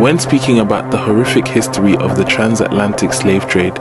When speaking about the horrific history of the transatlantic slave trade,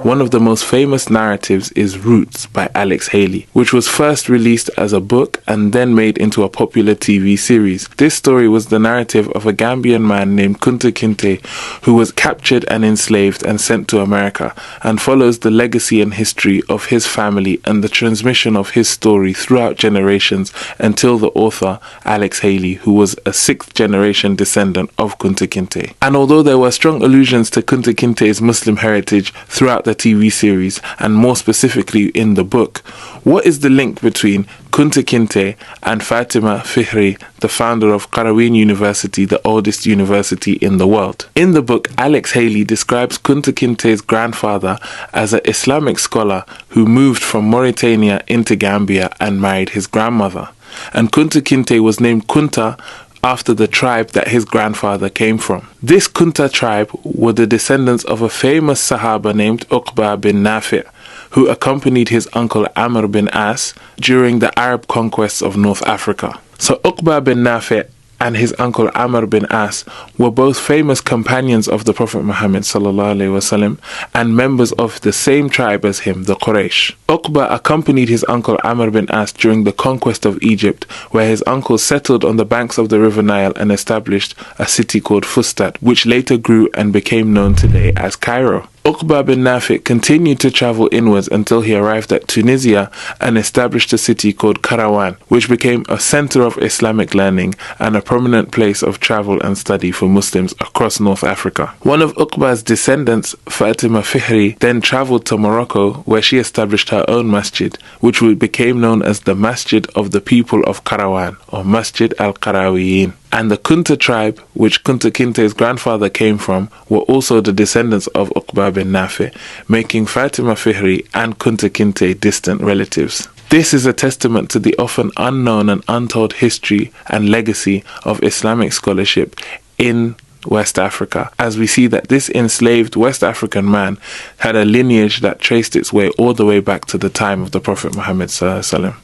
one of the most famous narratives is Roots by Alex Haley, which was first released as a book and then made into a popular TV series. This story was the narrative of a Gambian man named Kunta Kinte, who was captured and enslaved and sent to America, and follows the legacy and history of his family and the transmission of his story throughout generations until the author, Alex Haley, who was a sixth generation descendant of Kunta Kinte. And although there were strong allusions to Kunta Kinte's Muslim heritage throughout the TV series, and more specifically in the book, what is the link between Kunta Kinte and Fatima Fihri, the founder of Qarawiyyin University, the oldest university in the world? In the book, Alex Haley describes Kunta Kinte's grandfather as an Islamic scholar who moved from Mauritania into Gambia and married his grandmother. And Kunta Kinte was named Kunta after the tribe that his grandfather came from. This Kunta tribe were the descendants of a famous Sahaba named Uqba bin Nafi', who accompanied his uncle Amr bin As during the Arab conquests of North Africa. So Uqba bin Nafi' and his uncle Amr bin As were both famous companions of the Prophet Muhammad ﷺ and members of the same tribe as him, the Quraysh. Uqba accompanied his uncle Amr bin As during the conquest of Egypt, where his uncle settled on the banks of the River Nile and established a city called Fustat, which later grew and became known today as Cairo. Uqba bin Nafi' continued to travel inwards until he arrived at Tunisia and established a city called Karawan, which became a center of Islamic learning and a prominent place of travel and study for Muslims across North Africa. One of Uqba's descendants, Fatima Fihri, then traveled to Morocco, where she established her own masjid, which became known as the Masjid of the People of Karawan, or Masjid al-Qarawiyyin. And the Kunta tribe, which Kunta Kinte's grandfather came from, were also the descendants of Uqba bin Nafi', making Fatima Fihri and Kunta Kinte distant relatives. This is a testament to the often unknown and untold history and legacy of Islamic scholarship in West Africa, as we see that this enslaved West African man had a lineage that traced its way all the way back to the time of the Prophet Muhammad ﷺ.